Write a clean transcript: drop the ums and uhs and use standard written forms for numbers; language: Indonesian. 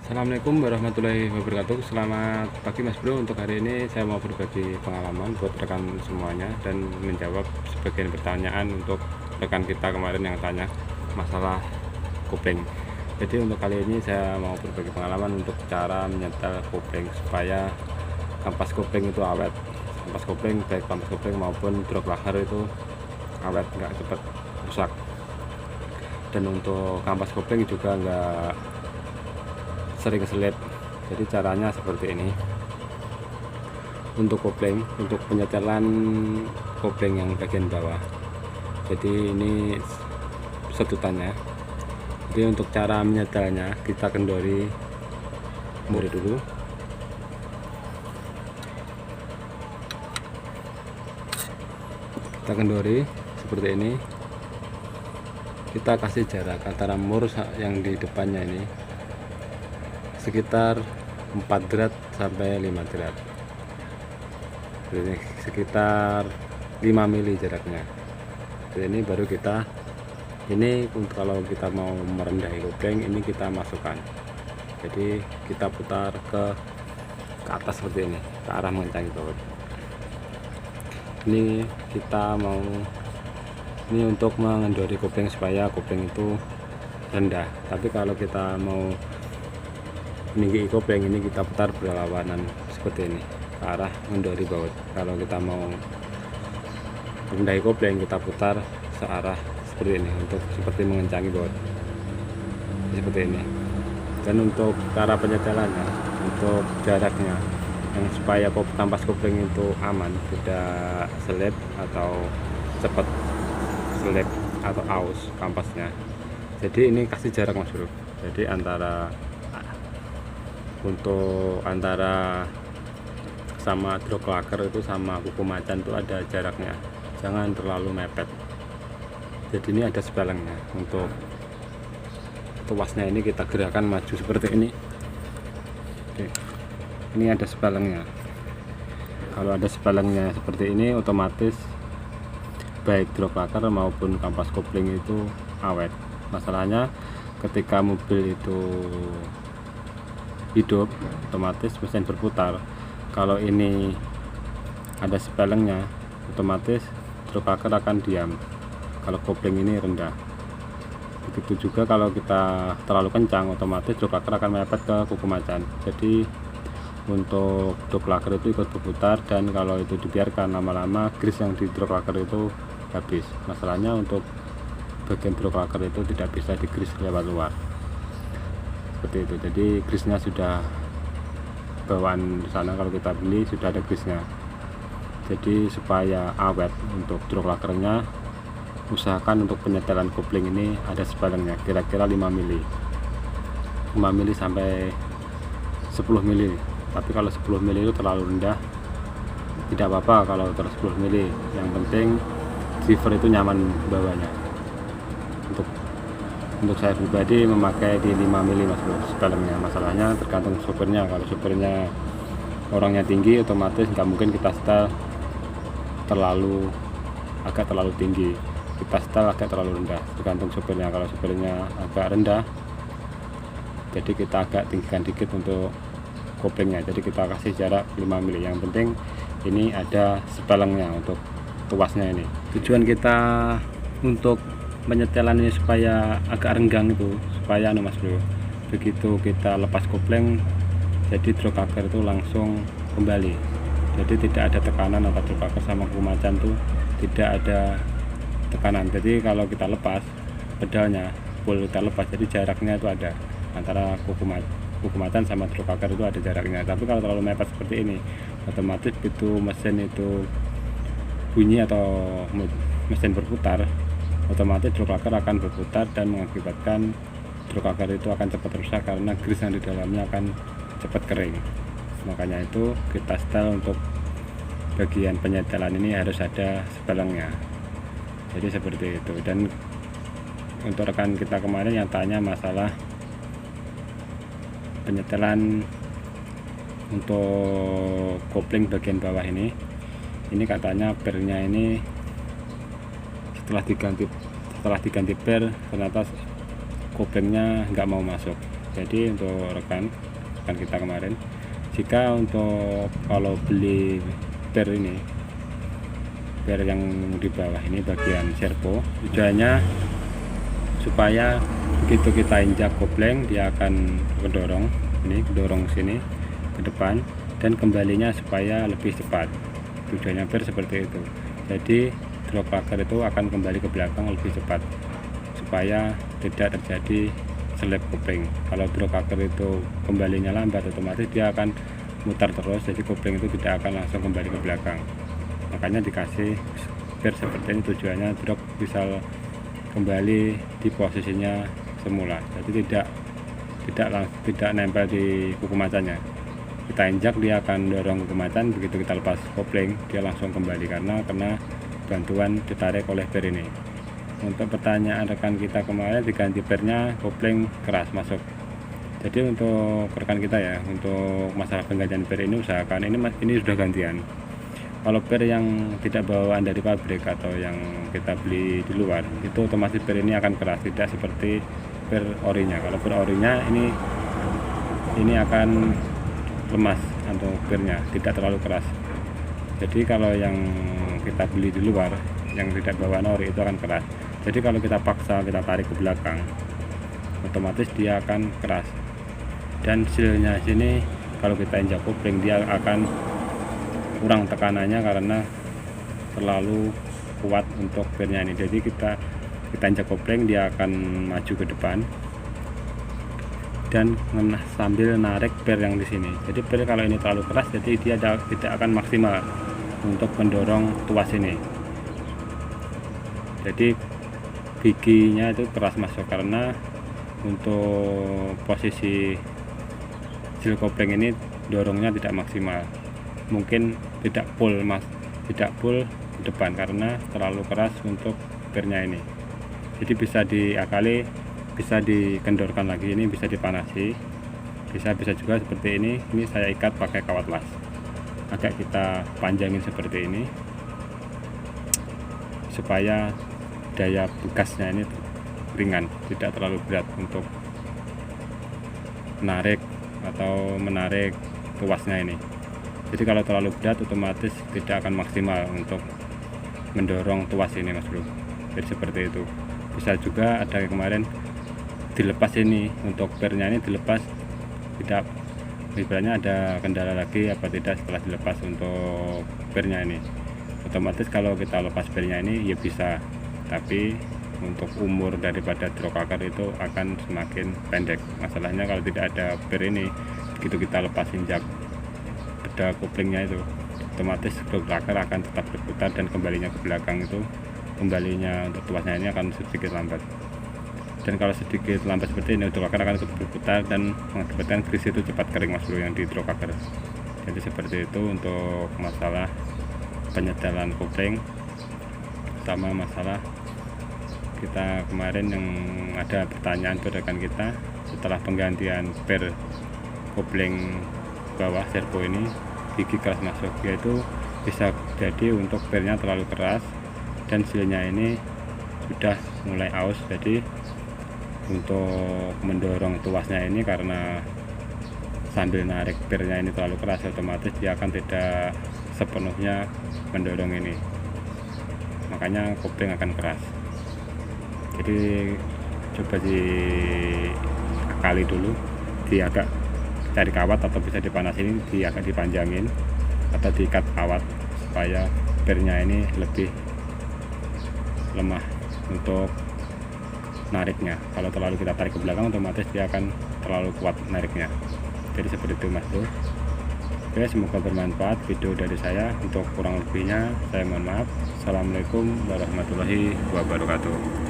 Assalamualaikum warahmatullahi wabarakatuh. Selamat pagi Mas Bro. Untuk hari ini saya mau berbagi pengalaman buat rekan semuanya dan menjawab sebagian pertanyaan untuk rekan kita kemarin yang tanya masalah kopling. Jadi untuk kali ini saya mau berbagi pengalaman untuk cara menyetel kopling supaya kampas kopling itu awet. Kampas kopling, baik kampas kopling maupun drop laker itu awet, nggak cepat rusak. Dan untuk kampas kopling juga nggak sering selip. Jadi caranya seperti ini. Untuk kopling, untuk penyetelan kopling yang bagian bawah, jadi ini setutannya. Jadi untuk cara menyetelnya kita kendori dulu. Kita kendori seperti ini. Kita kasih jarak antara mur yang di depannya ini sekitar 4 derajat sampai 5 derajat. Jadi sekitar 5 mili jaraknya. Jadi ini baru kita, ini kalau kita mau merendahi kopling ini kita masukkan. Jadi kita putar ke atas seperti ini, ke arah mengencangi bawah. Ini kita mau, ini untuk mengendori kopling supaya kopling itu rendah. Tapi kalau kita mau meninggi kopling ini kita putar berlawanan seperti ini ke arah mengendori baut. Kalau kita mau rendahi kopling kita putar searah seperti ini untuk seperti mengencangi baut seperti ini. Dan untuk cara penyetelannya, untuk jaraknya yang supaya kampas kopling itu aman, tidak selip atau cepat selip atau aus kampasnya. Jadi ini kasih jarak Mas Bro. Jadi antara sama drop laker itu sama kuku macan itu ada jaraknya, jangan terlalu mepet. Jadi ini ada spelengnya. Untuk tuasnya ini kita gerakan maju seperti ini. Oke. Ini ada spelengnya. Kalau ada spelengnya seperti ini otomatis baik drop laker maupun kampas kopling itu awet. Masalahnya ketika mobil itu hidup otomatis mesin berputar. Kalau ini ada spelengnya otomatis drop laker akan diam kalau kopling ini rendah. Begitu juga kalau kita terlalu kencang otomatis drop laker akan mepet ke kuku macan. Jadi untuk drop laker itu ikut berputar, dan kalau itu dibiarkan lama-lama grease yang di drop laker itu habis. Masalahnya untuk bagian drop laker itu tidak bisa di grease lewat luar seperti itu. Jadi grease-nya sudah bawaan di sana, kalau kita beli sudah ada grease-nya. Jadi supaya awet untuk drop lakernya, usahakan untuk penyetelan kopling ini ada spelengnya, kira-kira 5 mili sampai 10 mili. Tapi kalau 10 mili itu terlalu rendah, tidak apa-apa kalau terus 10 mili. Yang penting driver itu nyaman bawahnya. Untuk saya pribadi memakai di 5 mili Mas Bro spelengnya. Masalahnya tergantung supirnya. Kalau supirnya orangnya tinggi otomatis nggak mungkin kita setel agak terlalu tinggi, kita setel agak terlalu rendah, tergantung supirnya. Kalau supirnya agak rendah, jadi kita agak tinggikan dikit untuk koplingnya. Jadi kita kasih jarak 5 mili. Yang penting ini ada spelengnya untuk tuasnya ini. Tujuan kita untuk penyetelan ini supaya agak renggang itu, supaya Mas Bro, begitu kita lepas kopling jadi drop laker itu langsung kembali. Jadi tidak ada tekanan antara drop laker sama kuku macan tuh, tidak ada tekanan. Jadi kalau kita lepas pedalnya, full kita lepas, jadi jaraknya itu ada antara kuku macan sama drop laker itu ada jaraknya. Tapi kalau terlalu mepet seperti ini, otomatis itu mesin itu bunyi atau mesin berputar, otomatis drop laker akan berputar dan mengakibatkan drop laker itu akan cepat rusak karena grease yang di dalamnya akan cepat kering. Makanya itu kita setel untuk bagian penyetelan ini harus ada spelengnya. Jadi seperti itu. Dan untuk rekan kita kemarin yang tanya masalah penyetelan untuk kopling bagian bawah ini katanya pernya ini setelah diganti per ternyata koplingnya nggak mau masuk. Jadi untuk rekan kita kemarin, jika untuk kalau beli per ini, per yang di bawah ini bagian servo, tujuannya supaya begitu kita injak kopling dia akan kedorong sini ke depan, dan kembalinya supaya lebih cepat. Tujuannya per seperti itu. Jadi drop plugger itu akan kembali ke belakang lebih cepat supaya tidak terjadi selip kopling. Kalau drop plugger itu kembalinya lambat, otomatis dia akan mutar terus, jadi kopling itu tidak akan langsung kembali ke belakang. Makanya dikasih per seperti ini, tujuannya drop bisa kembali di posisinya semula, jadi tidak nempel di kuku macannya. Kita injak dia akan dorong kuku macan, begitu kita lepas kopling dia langsung kembali karena kena bantuan ditarik oleh per ini. Untuk pertanyaan rekan kita kemarin, diganti pernya kopling keras masuk. Jadi untuk rekan kita ya, untuk masalah penggantian per ini usahakan ini sudah gantian. Kalau per yang tidak bawaan dari pabrik atau yang kita beli di luar, itu otomatis per ini akan keras, tidak seperti per orinya. Kalau per orinya ini akan lemas untuk pernya, tidak terlalu keras. Jadi kalau yang kita beli di luar yang tidak bawaan ori itu akan keras. Jadi kalau kita paksa kita tarik ke belakang, otomatis dia akan keras. Dan sealnya sini kalau kita injak kopling dia akan kurang tekanannya karena terlalu kuat untuk pernya ini. Jadi kita injak kopling dia akan maju ke depan dan sambil narik per yang di sini. Jadi per kalau ini terlalu keras, jadi dia tidak akan maksimal untuk mendorong tuas ini. Jadi giginya itu keras masuk karena untuk posisi seal kopling ini dorongnya tidak maksimal, mungkin tidak full ke depan karena terlalu keras untuk pernya ini. Jadi bisa diakali, bisa dikendorkan lagi, ini bisa dipanasi, bisa juga seperti ini saya ikat pakai kawat las, agak kita panjangin seperti ini supaya daya bekasnya ini ringan, tidak terlalu berat untuk menarik tuasnya ini. Jadi kalau terlalu berat otomatis tidak akan maksimal untuk mendorong tuas ini, Mas Bro. Jadi seperti itu. Bisa juga ada yang kemarin dilepas ini, untuk pernya ini dilepas, tidak ibaratnya ada kendala lagi apa tidak setelah dilepas untuk pernya ini. Otomatis kalau kita lepas pernya ini ya bisa, tapi untuk umur daripada drop plugger itu akan semakin pendek. Masalahnya kalau tidak ada per ini, begitu kita lepas injak beda koplingnya itu, otomatis drop plugger akan tetap berputar dan kembalinya ke belakang itu, kembalinya untuk tuasnya ini akan sedikit lambat. Dan kalau sedikit lambat seperti ini, drop plugger akan tetap berputar dan mengakibatkan grease itu cepat kering, Mas Bro, yang di drop plugger. Jadi seperti itu untuk masalah penyetelan kopling. Sama masalah kita kemarin yang ada pertanyaan rekan kita setelah penggantian per kopling bawah servo ini, gigi keras masuk, yaitu bisa jadi untuk pernya terlalu keras dan sealnya ini sudah mulai aus. Jadi untuk mendorong tuasnya ini, karena sambil narik pernya ini terlalu keras, otomatis dia akan tidak sepenuhnya mendorong ini, makanya kopling akan keras. Jadi coba diakali dulu, agak cari kawat atau bisa dipanasin, agak dipanjangin atau diikat kawat supaya pernya ini lebih lemah untuk nariknya. Kalau terlalu kita tarik ke belakang, otomatis dia akan terlalu kuat nariknya. Jadi seperti itu, Mas Bro. Oke, semoga bermanfaat video dari saya. Untuk kurang lebihnya saya mohon maaf. Assalamualaikum warahmatullahi wabarakatuh.